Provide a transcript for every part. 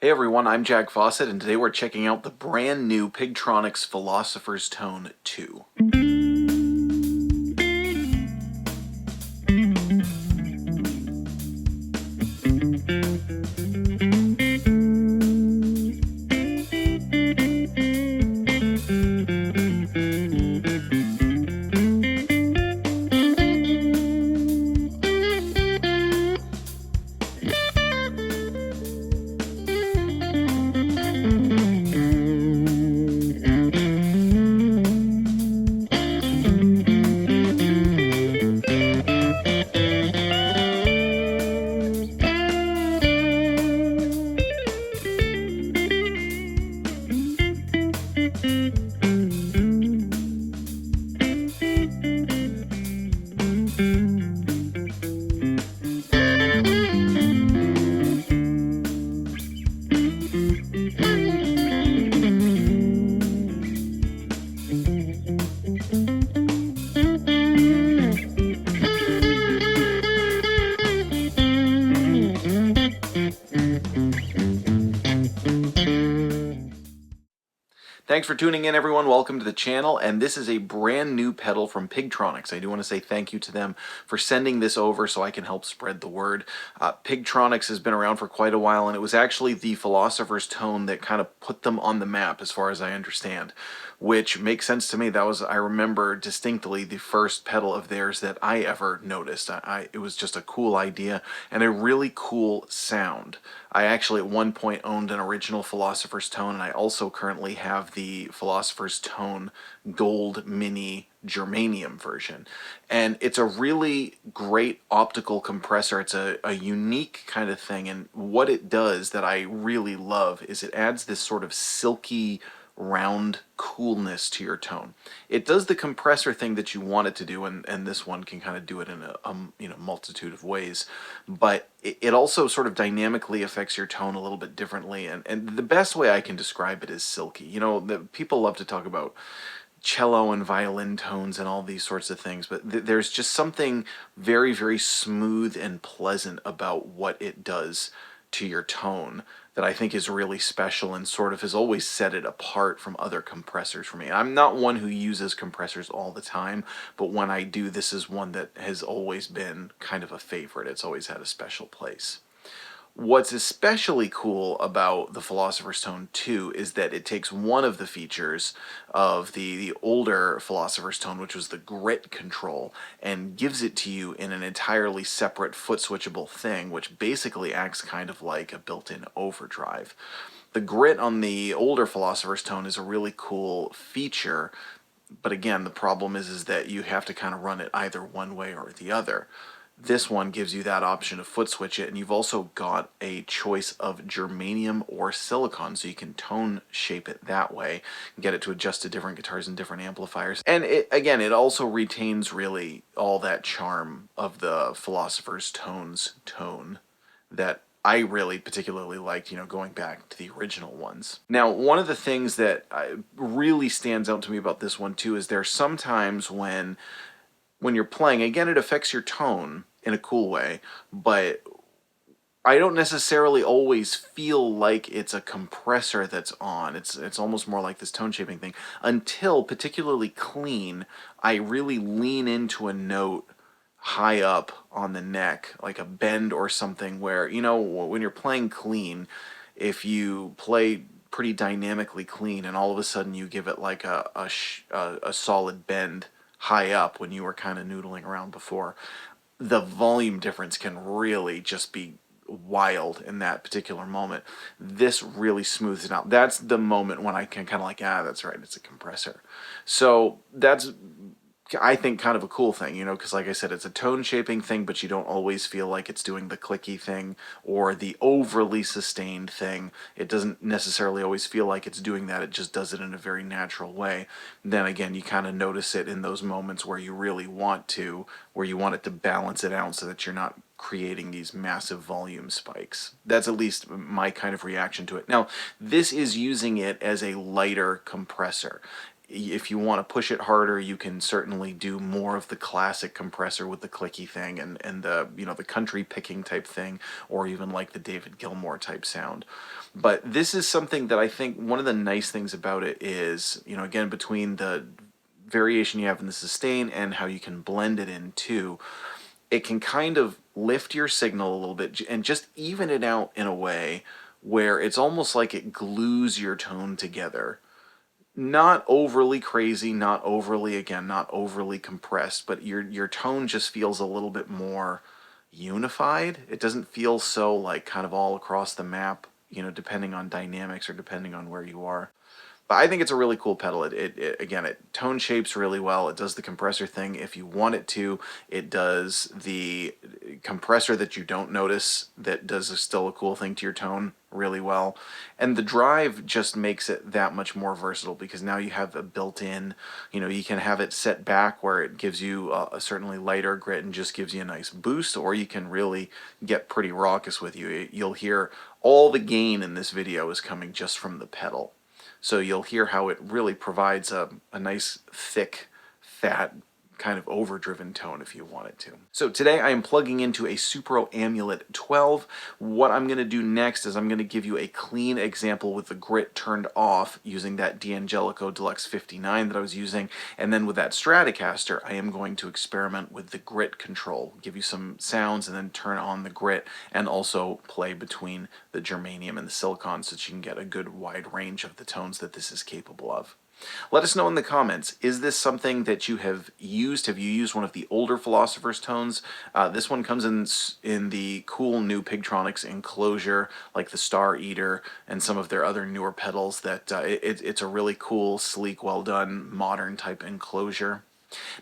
Hey everyone, I'm Jack Fossett, and today we're checking out the brand new Pigtronix Philosopher's Tone 2. Thanks for tuning in, everyone. Welcome to the channel, and this is a brand new pedal from Pigtronix. I do want to say thank you to them for sending this over so I can help spread the word. Pigtronix has been around for quite a while, and it was actually the Philosopher's Tone that kind of put them on the map, as far as I understand, which makes sense to me. That was, I remember distinctly, the first pedal of theirs that I ever noticed. It was just a cool idea and a really cool sound. I actually at one point owned an original Philosopher's Tone, and I also currently have the Philosopher's Tone Gold Mini Germanium version. And it's a really great optical compressor. It's a unique kind of thing, and what it does that I really love is it adds this sort of silky, round coolness to your tone. It does the compressor thing that you want it to do, and this one can kind of do it in a multitude of ways, but it also sort of dynamically affects your tone a little bit differently, and the best way I can describe it is silky. You know, people love to talk about cello and violin tones and all these sorts of things, but there's just something very, very smooth and pleasant about what it does to your tone that I think is really special and sort of has always set it apart from other compressors for me. I'm not one who uses compressors all the time, but when I do, this is one that has always been kind of a favorite. It's always had a special place. What's especially cool about the Philosopher's Tone 2 is that it takes one of the features of the older Philosopher's Tone, which was the grit control, and gives it to you in an entirely separate foot switchable thing, which basically acts kind of like a built-in overdrive. The grit on the older Philosopher's Tone is a really cool feature, but again, the problem is that you have to kind of run it either one way or the other. This one gives you that option to foot switch it, and you've also got a choice of germanium or silicon, so you can tone shape it that way and get it to adjust to different guitars and different amplifiers. And it also retains really all that charm of the Philosopher's Tone's tone that I really particularly liked, going back to the original ones. Now, one of the things that really stands out to me about this one too is there's sometimes when you're playing, again, it affects your tone in a cool way, but I don't necessarily always feel like it's a compressor that's on. It's almost more like this tone shaping thing. Until, particularly clean, I really lean into a note high up on the neck, like a bend or something where, when you're playing clean, if you play pretty dynamically clean and all of a sudden you give it like a solid bend high up when you were kind of noodling around before, the volume difference can really just be wild in that particular moment. This really smooths it out. That's the moment when I can kind of like, that's right, it's a compressor. So that's, I think, kind of a cool thing, because like I said, it's a tone shaping thing, but you don't always feel like it's doing the clicky thing or the overly sustained thing. It doesn't necessarily always feel like it's doing that. It just does it in a very natural way. Then again, you kind of notice it in those moments where you really want to, where you want it to balance it out so that you're not creating these massive volume spikes. That's at least my kind of reaction to it. Now, this is using it as a lighter compressor. if you want to push it harder, you can certainly do more of the classic compressor with the clicky thing and the, you know, the country picking type thing, or even like the David Gilmour type sound. But this is something that I think one of the nice things about it is, you know, again, between the variation you have in the sustain and how you can blend it in too, it can kind of lift your signal a little bit and just even it out in a way where it's almost like it glues your tone together. Not overly crazy, not overly, again, not overly compressed, but your tone just feels a little bit more unified. It doesn't feel so like kind of all across the map, you know, depending on dynamics or depending on where you are. But I think it's a really cool pedal. Again, it tone shapes really well. It does the compressor thing if you want it to. It does the compressor that you don't notice that does still a cool thing to your tone really well. And the drive just makes it that much more versatile because now you have a built-in, you know, you can have it set back where it gives you a certainly lighter grit and just gives you a nice boost, or you can really get pretty raucous with you. You'll hear all the gain in this video is coming just from the pedal. So you'll hear how it really provides a nice, thick, fat, kind of overdriven tone if you want it to. So today I am plugging into a Supro Amulet 12. What I'm going to do next is I'm going to give you a clean example with the grit turned off using that D'Angelico Deluxe 59 that I was using, and then with that Stratocaster I am going to experiment with the grit control, give you some sounds and then turn on the grit and also play between the germanium and the silicon so that you can get a good wide range of the tones that this is capable of. Let us know in the comments, is this something that you have used? Have you used one of the older Philosopher's tones? This one comes in the cool new Pigtronix enclosure, like the Star Eater and some of their other newer pedals. That it's a really cool, sleek, well done, modern type enclosure.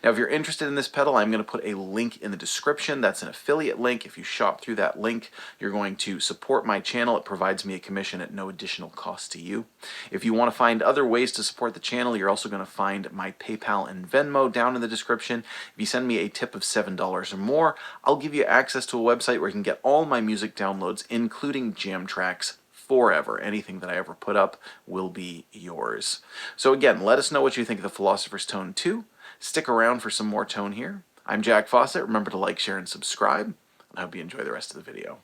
Now, if you're interested in this pedal, I'm going to put a link in the description. That's an affiliate link. If you shop through that link, you're going to support my channel. It provides me a commission at no additional cost to you. If you want to find other ways to support the channel, you're also going to find my PayPal and Venmo down in the description. If you send me a tip of $7 or more, I'll give you access to a website where you can get all my music downloads, including jam tracks, forever. Anything that I ever put up will be yours. So again, let us know what you think of the Philosopher's Tone 2. Stick around for some more tone here. I'm Jack Fossett. Remember to like, share, and subscribe. And I hope you enjoy the rest of the video.